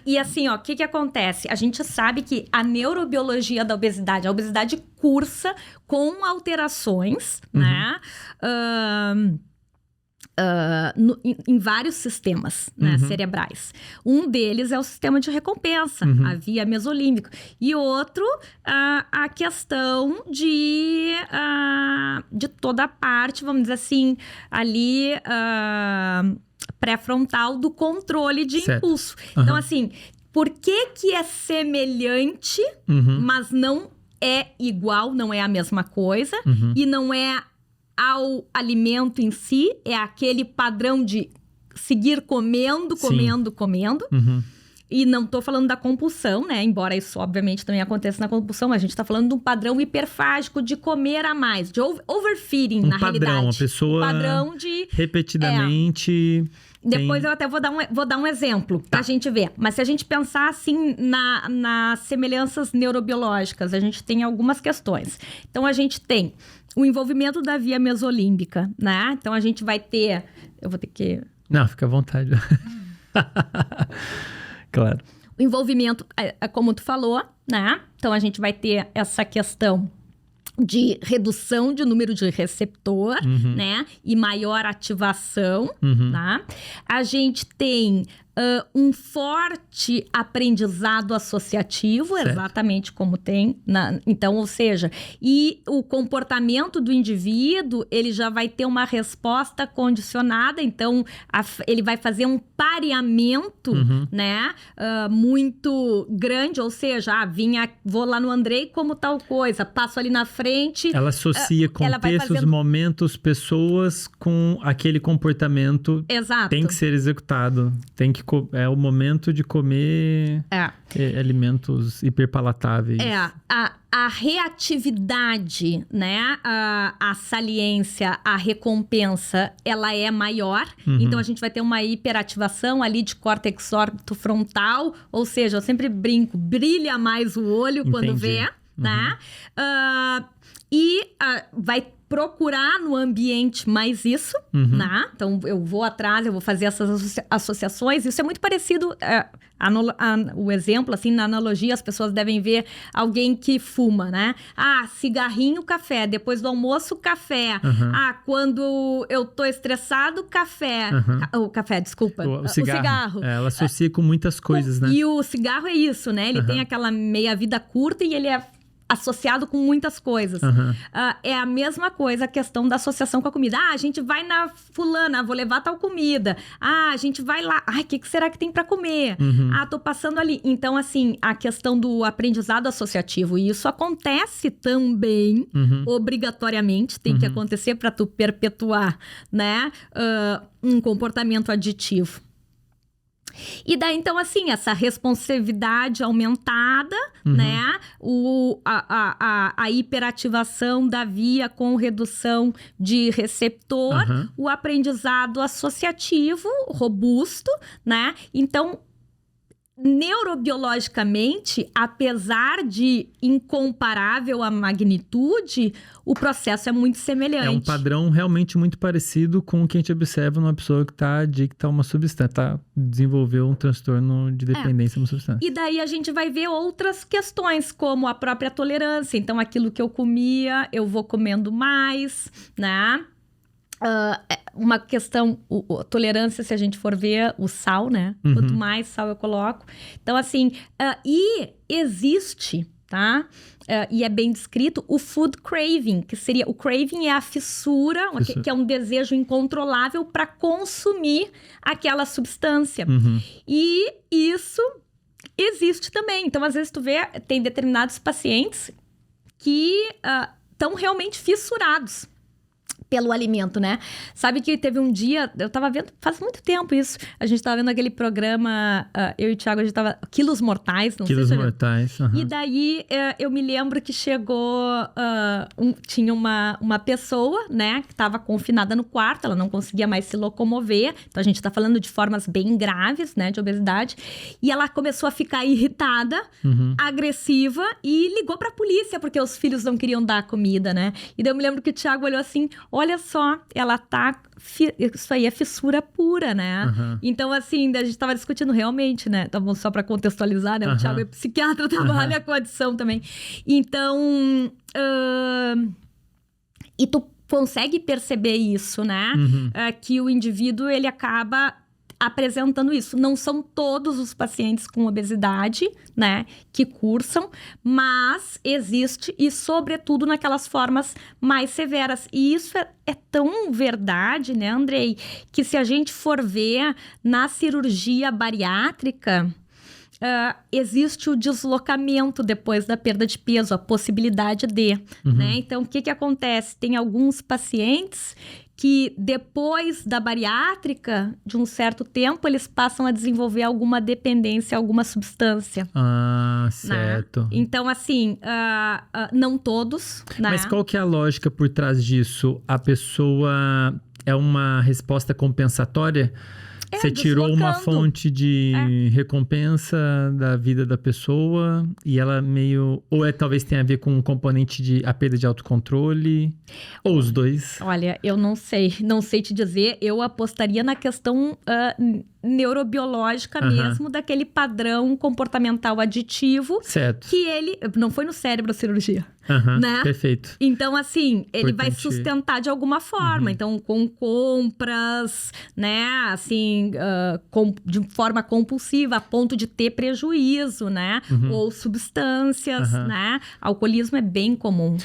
E assim, ó, o que acontece? A gente sabe que a neurobiologia da obesidade, a obesidade cursa com alterações, né? Em vários sistemas, né, cerebrais. Um deles é o sistema de recompensa, a via mesolímbica. E outro, a questão de toda a parte, vamos dizer assim, ali pré-frontal do controle de impulso. Então, assim, por que é semelhante, mas não é igual, não é a mesma coisa, e não é ao alimento em si, é aquele padrão de seguir comendo. E não tô falando da compulsão, né? Embora isso, obviamente, também aconteça na compulsão. A gente tá falando de um padrão hiperfágico de comer a mais. De overfeeding, na realidade. A pessoa padrão de... repetidamente... Depois eu até vou dar um exemplo pra gente ver. Mas se a gente pensar, assim, nas semelhanças neurobiológicas, a gente tem algumas questões. Então, a gente tem o envolvimento da via mesolímbica, né? Então, a gente vai ter... Eu vou ter que... Não, fica à vontade. Claro. O envolvimento, como tu falou, né? Então, a gente vai ter essa questão de redução de número de receptor, né? E maior ativação, tá? A gente tem um forte aprendizado associativo, certo. Exatamente como tem. Então, ou seja, e o comportamento do indivíduo, ele já vai ter uma resposta condicionada, então ele vai fazer um pareamento, né? Muito grande, ou seja, vou lá no Andrei como tal coisa, passo ali na frente. Ela associa contextos, momentos, pessoas com aquele comportamento. Exato. Tem que ser executado, é o momento de comer alimentos hiperpalatáveis. A reatividade, né? A saliência, a recompensa, ela é maior. Então, a gente vai ter uma hiperativação ali de córtex orbitofrontal. Ou seja, eu sempre brinco, brilha mais o olho quando vê, né? Vai procurar no ambiente mais isso, né? Então, eu vou atrás, eu vou fazer essas associações. Isso é muito parecido, o exemplo, assim, na analogia, as pessoas devem ver alguém que fuma, né? Cigarrinho, café. Depois do almoço, café. Quando eu tô estressado, café. O café, desculpa. O cigarro. Ela associa com muitas coisas, né? E o cigarro é isso, né? Ele tem aquela meia-vida curta e ele é associado com muitas coisas. É a mesma coisa a questão da associação com a comida. A gente vai na fulana, vou levar tal comida. A gente vai lá. O que será que tem para comer? Tô passando ali. Então, assim, a questão do aprendizado associativo. E isso acontece também, obrigatoriamente. Tem que acontecer para tu perpetuar, né? Um comportamento aditivo. E daí, então, assim, essa responsividade aumentada, né? A hiperativação da via com redução de receptor, o aprendizado associativo robusto, né? Então, neurobiologicamente, apesar de incomparável a magnitude, o processo é muito semelhante. É um padrão realmente muito parecido com o que a gente observa numa pessoa que está adicta a uma substância, desenvolveu um transtorno de dependência a uma substância. E daí a gente vai ver outras questões, como a própria tolerância. Então, aquilo que eu comia, eu vou comendo mais, né? Uma questão, a tolerância, se a gente for ver o sal, né? Quanto mais sal eu coloco. Então, assim, e existe, tá? E é bem descrito, o food craving, que seria... O craving é a fissura, que é um desejo incontrolável para consumir aquela substância. E isso existe também. Então, às vezes, tu vê, tem determinados pacientes que estão realmente fissurados pelo alimento, né? Sabe que teve um dia, eu tava vendo, faz muito tempo isso, a gente tava vendo aquele programa, eu e o Thiago, a gente tava, Quilos Mortais, não sei se Quilos Mortais, E daí, eu me lembro que chegou, tinha uma pessoa, né, que tava confinada no quarto, ela não conseguia mais se locomover, então a gente tá falando de formas bem graves, né, de obesidade, e ela começou a ficar irritada, agressiva, e ligou pra polícia, porque os filhos não queriam dar comida, né? E daí eu me lembro que o Thiago olhou assim, olha só, ela tá... Isso aí é fissura pura, né? Então, assim, a gente estava discutindo realmente, né? Então, só para contextualizar, né? O Thiago é psiquiatra, trabalha com adição também. Então... E tu consegue perceber isso, né? Que o indivíduo, ele acaba apresentando isso. Não são todos os pacientes com obesidade, né, que cursam, mas existe, e sobretudo naquelas formas mais severas. E isso é tão verdade, né, Andrei, que se a gente for ver na cirurgia bariátrica, existe o deslocamento depois da perda de peso, a possibilidade de, né? Então, o que acontece? Tem alguns pacientes que depois da bariátrica, de um certo tempo, eles passam a desenvolver alguma dependência a alguma substância. Ah, certo. Né? Então, assim, não todos, né? Mas qual que é a lógica por trás disso? A pessoa é uma resposta compensatória? Você tirou uma fonte de recompensa da vida da pessoa e ela meio... Ou talvez tenha a ver com um componente de a perda de autocontrole? Ou os dois? Olha, eu não sei te dizer. Eu apostaria na questão neurobiológica mesmo, daquele padrão comportamental aditivo. Certo. Que ele... Não foi no cérebro a cirurgia. Né? Perfeito. Então, assim, ele vai sustentar de alguma forma. Então, com compras, né? Assim, de forma compulsiva, a ponto de ter prejuízo, né? Ou substâncias, né? Alcoolismo é bem comum.